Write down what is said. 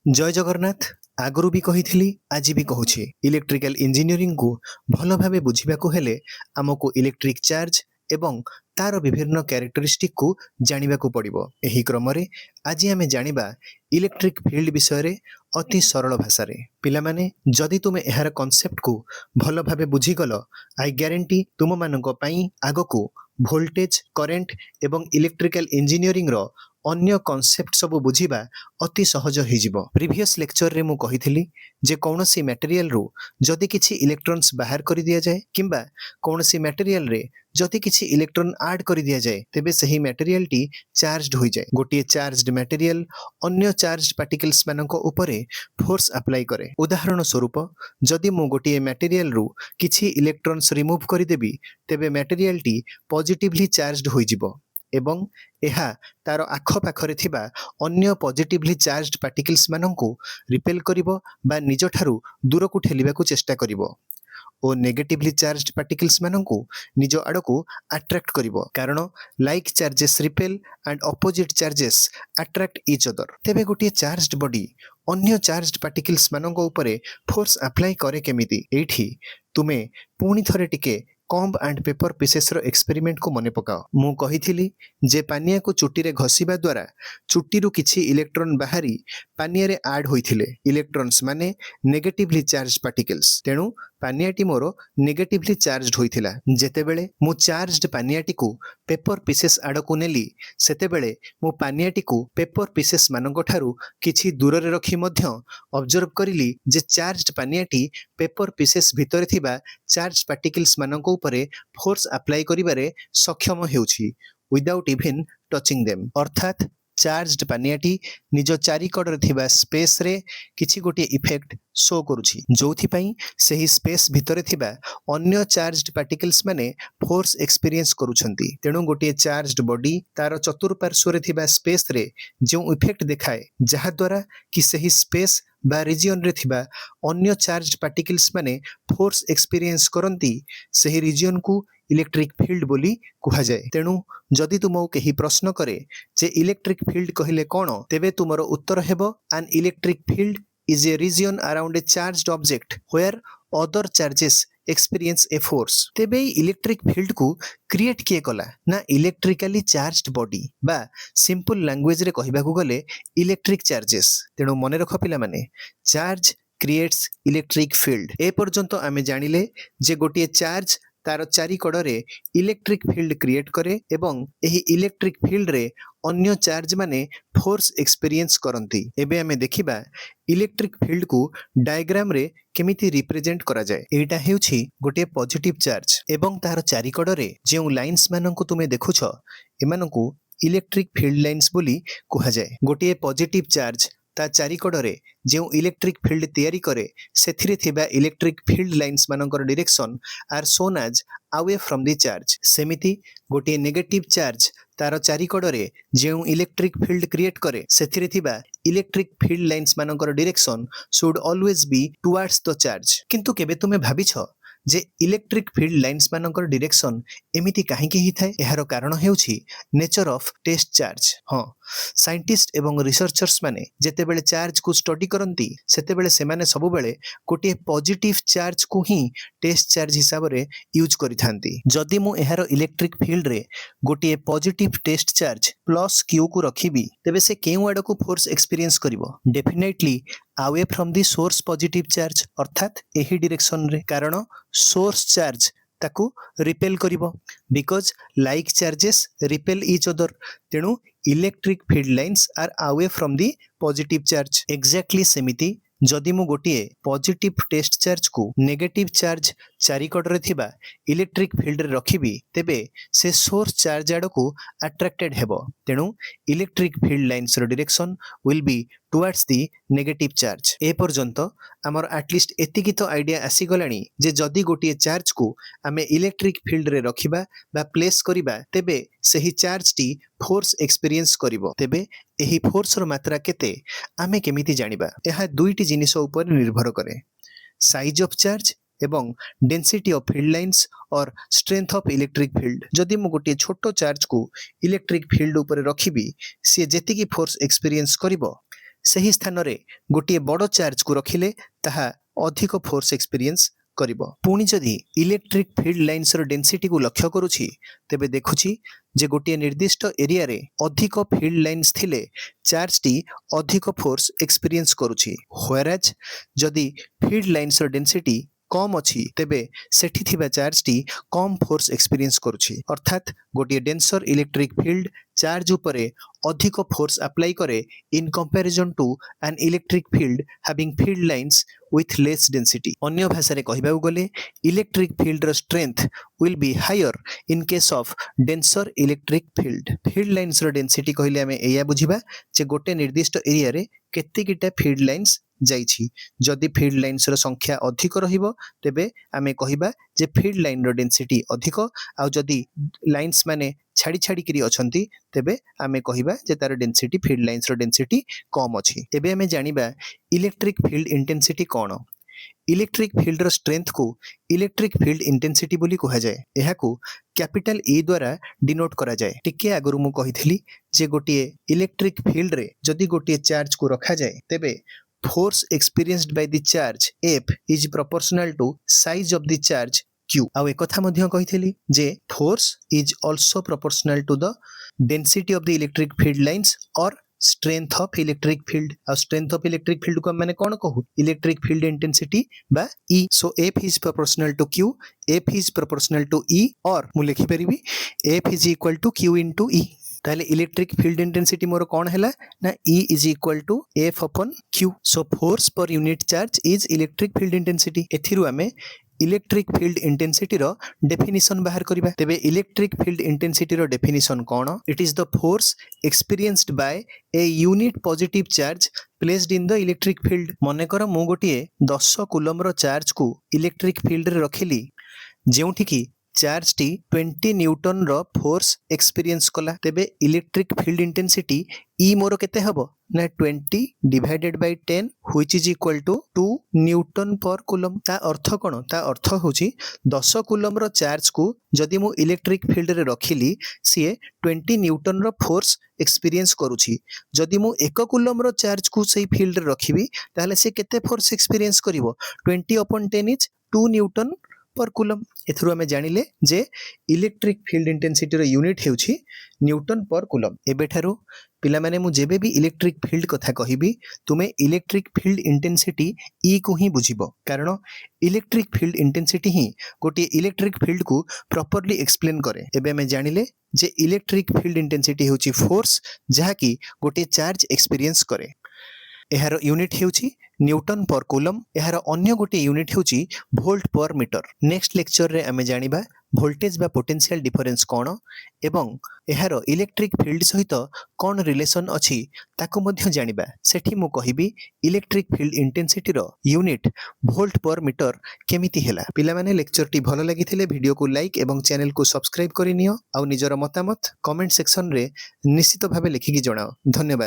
जय जगन्नाथ। आगु भी कही आज भी कहूँ इलेक्ट्रिकल इंजीनियरिंग को भल भाव बुझाक हेले आमको इलेक्ट्रिक चार्ज एवं तार विभिन्न क्यारेक्टरिस्टिक को जाना पड़ो। यही क्रम आज आम जाना इलेक्ट्रिक फील्ड विषय रे अति सरल भाषा रे। पिला माने जदि तुमे यार कॉन्सेप्ट को भल भाव बुझीगल आई ग्यारंटी तुम मानक पई आगको वोल्टेज करेंट एवं इलेक्ट्रिकल इंजीनियरिंग रो अन्य कॉन्सेप्ट सब बुझीबा अति सहज हो जिवो। प्रीवियस लेक्चर रे मु कहिथिली जे कौनसी मटेरियल रू जदि किछि इलेक्ट्रॉन्स बाहर कर दिया जाए किंबा कौनसी मटेरियल रे जदि किछि इलेक्ट्रॉन ऐड कर दिया जाए तेबे सही मटेरियल टी चार्जड हो जाए। गोटे चार्जड मटेरियल अन्य चार्जड पार्टिकल्स मानक उपरे फोर्स अप्लाई करे। उदाहरण स्वरूप जदि मु गोटे मटेरियल रू किछि इलेक्ट्रॉन्स रिमूव कर देबी तेबे मटेरियल टी पॉजिटिवली चार्जड हो जिवो एवं एहा तार आख पाखरे थिबा अन्य पॉजिटिवली चार्जड पार्टिकल्स माननकु रिपेल करिवो बा निज ठारू दूर को ठेलिबाकू चेष्टा करिवो और नेगेटिवली चार्जड पार्टिकल्स माननकु निज आड़कू अट्रैक्ट करिवो। कारण like charges repel and opposite charges attract each other. तेबे गोटे चार्जड बॉडी अन्य चार्जड पार्टिकल्स माननक उपरे फोर्स अप्लाई करे केमिति एठी तुमे पुणी थरे टिके कॉम्ब एंड पेपर पीसेस रो एक्सपेरिमेंट को मने पकाओ। मु कहिथिली जे पानिया को चुट्टी रे घसीबा द्वारा चुट्टी रु किछि इलेक्ट्रॉन बाहरी पानिया रे ऐड होइथिले। इलेक्ट्रॉन्स माने नेगेटिवली चार्ज्ड पार्टिकल्स। तेणु पानियाटी मोर नेगेटिवली चार्ज्ड होइथिला। जेतेबेले मु चार्ज्ड पानियाटी को पेपर पीसेस आडकू नेली सेतेबेले मु पानियाटी को पेपर पीसेस मानक ठारू किछि दूर रे रखी मध्य ऑब्जर्व करिली जे चार्ज्ड पानियाटी पेपर पीसेस भितर थिबा चार्ज पार्टिकल्स मानक उपरे फोर्स अप्लाई करिबारे सक्षम हेउछि विदाउट इवन टचिंग देम। अर्थात चार्जड पानियाटी निज चारिकड़े थिबा स्पेस रे किछि गोटे इफेक्ट शो करुछि जोथि पई सही स्पेस भितरे थिबा अन्य चार्जड पार्टिकल्स माने फोर्स एक्सपीरियंस करूछंती। तेणु गोटे चार्जड बॉडी तार चतुर्पार्श्व रे थिबा स्पेस रे जो इफेक्ट देखाए जहा द्वारा कि सही स्पेस बा रिजियन रे थिबा अन्य चार्जड पार्टिकल्स माने फोर्स एक्सपीरियंस करंती सही रिजियन को इलेक्ट्रिक फील्ड बोली कुहा जाए। तेणु जदि तुमको कहीं प्रश्न करे जे इलेक्ट्रिक फील्ड कहले कौन तेबे तुमरो उत्तर हेबो N electric field is a region around a charged object where other charges experience a force. तेबे इलेक्ट्रिक फील्ड को क्रिएट किए कला ना इलेक्ट्रिकली चार्ज्ड बॉडी बा सिंपल लैंग्वेज रे कहबाकू गले इलेक्ट्रिक चार्जेस। तेणु मने रख पिला माने चार्ज क्रिएट्स इलेक्ट्रिक फील्ड। ए पर्यंत आमे जानिले जे गोटे चार्ज तार चारिकड़े इलेक्ट्रिक फील्ड क्रिएट करे एवं एही इलेक्ट्रिक फील्ड रे अन्य चार्ज माने फोर्स एक्सपीरियंस करंती। एबे हमें देखिबा इलेक्ट्रिक फील्ड को डायग्राम रे केमिति रिप्रेजेंट करा जाए। एटा हेउछि गोटे पॉजिटिव चार्ज एवं तार चारिकड़े जे लाइन्स माननकु तुमे देखुछ एमानकु इलेक्ट्रिक फील्ड लाइन्स बोली कुहा जाए। गोटे पॉजिटिव चार्ज ता चारिकड़े जो इलेक्ट्रिक फील्ड तैयारी करे सेथिरे थिबा इलेक्ट्रिक फील्ड लाइन्स मानकर direction are shown as away from the charge. सेमिति गोटे नेगेटिव चार्ज तार चारिकड़े जो इलेक्ट्रिक फील्ड क्रिएट करे सेथिरे थिबा इलेक्ट्रिक फील्ड लाइन्स मानकर direction should always be towards the charge. किंतु केबे तुमे भाबिछ जे इलेक्ट्रिक फील्ड लाइन्स मानकर डायरेक्शन एमिति काहेकि हि थाए? एहार कारण हेउछि नेचर ऑफ टेस्ट चार्ज। हाँ, साइंटिस्ट एवं रिसर्चर्स माने जेतेबेले चार्ज को स्टडी करंती सेतेबेले सेमाने सबुबेले गोटे पॉजिटिव चार्ज को ही टेस्ट चार्ज हिसाब रे यूज करिथांती। जदि मु एहार इलेक्ट्रिक फील्ड रे गोटे positive test charge plus Q को रखिबी तेबे से केउ आड़ को फोर्स एक्सपीरियंस करिवो? Definitely away from the source positive charge अर्थात एही डायरेक्शन रे। कारण सोर्स चार्ज ताकू रिपेल करिवो because like charges repel each other. तेणु electric field lines are away from the positive charge. Exactly सेमिति जदि मु गोटे पॉजिटिव टेस्ट चार्ज को नेगेटिव चार्ज चारिकड़े थिबा इलेक्ट्रिक फील्ड रे रखिबी तेबे से सोर्स चार्ज आड़ को अट्रैक्टेड हेबो। तेणु इलेक्ट्रिक फील्ड लाइन्स रो direction will be towards the negative charge. ए पर्यंत आमर एटलिस्ट एतिकी तो आइडिया आसी गलानी जे जदि गोटे चार्ज को आमे इलेक्ट्रिक फील्ड रे रखिबा बा प्लेस करिबा तेबे सही चार्ज टी फोर्स एक्सपीरियंस करिवो। तेबे एही फोर्स रो मात्रा केते आमे केमिति जानिबा? एहा दुईटी जिनिस उपर निर्भर करे, साइज ऑफ चार्ज एवं डेंसिटी ऑफ फील्ड लाइन्स और स्ट्रेंथ ऑफ इलेक्ट्रिक फील्ड। जदि मु गोटे छोटो चार्ज को इलेक्ट्रिक फील्ड ऊपर रखिबी सी जेतिकी फोर्स एक्सपीरियंस करिवो ସେହି ସ୍ଥାନରେ ଗୋଟିଏ ବଡ଼ ଚାର୍ଜକୁ ରଖିଲେ ତାହା ଅଧିକ ଫୋର୍ସ ଏକ୍ସପିରିଏନ୍ସ କରିବ। ପୁଣି ଯଦି ଇଲେକ୍ଟ୍ରିକ୍ ଫିଲ୍ଡ ଲାଇନ୍ସର ଡେନ୍ସିଟିକୁ ଲକ୍ଷ୍ୟ କରୁଛି ତେବେ ଦେଖୁଛି ଯେ ଗୋଟିଏ ନିର୍ଦ୍ଦିଷ୍ଟ ଏରିଆରେ ଅଧିକ ଫିଲ୍ଡ ଲାଇନ୍ସ ଥିଲେ ଚାର୍ଜଟି ଅଧିକ ଫୋର୍ସ ଏକ୍ସପିରିଏନ୍ସ କରୁଛି। ହ୍ୱେରାଜ୍ ଯଦି ଫିଲ୍ଡ ଲାଇନ୍ସର ଡେନ୍ସିଟି कम अच्छी तेबे सेठी थिबा चार्जटी कम फोर्स एक्सपीरियंस करुछि। अर्थात गोटे डेंसर इलेक्ट्रिक फील्ड चार्ज उपरे अधिक फोर्स अप्लाई करे in comparison to an electric field having field lines with less density. अन्य भाषा रे कहिबाउ गले इलेक्ट्रिक फील्ड रो strength will be higher in case of denser electric field. Field lines रो डेंसिटी कहिले आमे एया बुझिबा जे गोटे निर्दिष्ट एरिया रे केतेकिटा फील्ड लाइन्स जाइछि। जदि फील्ड लाइन्स रो संख्या अधिक रहिबो तेबे आमे कहिबा जे फील्ड लाइन रो डेंसिटी अधिक, आ जदि लाइन्स माने छाड़ी छाड़ी करी अछंती तेबे आमे कहिबा जे तार डेंसिटी फील्ड लाइन्स रो डेंसिटी कम अछि। एबे आमे जानिबा इलेक्ट्रिक फील्ड इंटेंसिटी कोन। इलेक्ट्रिक फील्ड रो स्ट्रेंथ को इलेक्ट्रिक फील्ड इंटेंसिटी बोली कहा जाए। एहाकू कैपिटल ई द्वारा डिनोट करा जाए। टिके आगरु मु कहिथली जे गोटिए इलेक्ट्रिक फील्ड रे जदि गोटिए चार्ज को रखा जाए तेबे force experienced by the charge F is proportional to size of the charge Q। आउ एक कथा मध्य कहिथली जे force is also proportional to the density of the electric field lines or strength of electric field। और strength of electric field को माने कौन कहू electric field intensity बा E। so F is proportional to Q, F is proportional to E, और मु लिखि परिबी F is equal to Q into E। ताले इलेक्ट्रिक फील्ड इंटेंसिटी मोर कौन हैला ना E is equal to F upon Q। so force per unit charge is electric field intensity। एथिरु आमे electric field intensity रो डेफिनिशन बाहर करिबा। तेबे इलेक्ट्रिक फील्ड इंटेंसिटी रो डेफिनिशन कोन? It is the force experienced by a unit positive charge placed in the electric field. मने कर मु गोटिए 10 कूलम रो चार्ज को इलेक्ट्रिक फील्ड रे रखिली जेउठी की चार्ज टी 20 न्यूटन रो फोर्स एक्सपीरियंस कला। तेबे इलेक्ट्रिक फील्ड इंटेंसिटी ई मोर केते हबो ना 20 divided by 10 which is equal to 2 newton per coulomb. ता अर्थ कोन? ता अर्थ होची 10 कूलम रो चार्ज को जदि मु इलेक्ट्रिक फील्ड रे रखिली सिए 20 न्यूटन रो फोर्स एक्सपीरियंस करूची। जदि मु 1 कूलम रो चार्ज को सही फील्ड रे रखिबी ताले से केते फोर्स एक्सपीरियंस करिवो 20 upon 10 is 2 newton per coulomb. एथरु हमें जानिले जे इलेक्ट्रिक फील्ड इंटेंसिटी रो यूनिट हेउची न्यूटन पर कूलम। एबे ठारो पिला माने मु जेबे भी इलेक्ट्रिक फील्ड कथा कहिबी तुमे इलेक्ट्रिक फील्ड इंटेंसिटी ई को ही बुझिबो, कारण इलेक्ट्रिक फील्ड इंटेंसिटी ही गोटे इलेक्ट्रिक फील्ड को प्रॉपर्ली एक्सप्लेन करे। एबे हमें जानिले जे इलेक्ट्रिक फील्ड इंटेंसिटी हेउची फोर्स जहा की गोटे चार्ज एक्सपीरियंस करे। एहार यूनिट हेउची न्यूटन पर कूलम। एहार अन्य गोटे यूनिट हेउची वोल्ट पर मीटर। नेक्स्ट लेक्चर रे आमे जानिबा वोल्टेज बा पोटेंशियल डिफरेंस कोन एवं एहार इलेक्ट्रिक फील्ड सहित कोन रिलेशन अछि ताको मध्य जानिबा। सेठी मु कहिबी इलेक्ट्रिक फील्ड इंटेंसिटी रो यूनिट वोल्ट पर मीटर केमिति हेला। पिला माने लेक्चर टी भलो लागिथिले वीडियो को लाइक एवं चैनल को सब्सक्राइब करि नियो। आ निजर मतामत कमेंट सेक्शन रे निश्चित भाबे लिखिकी जणाओ। धन्यवाद।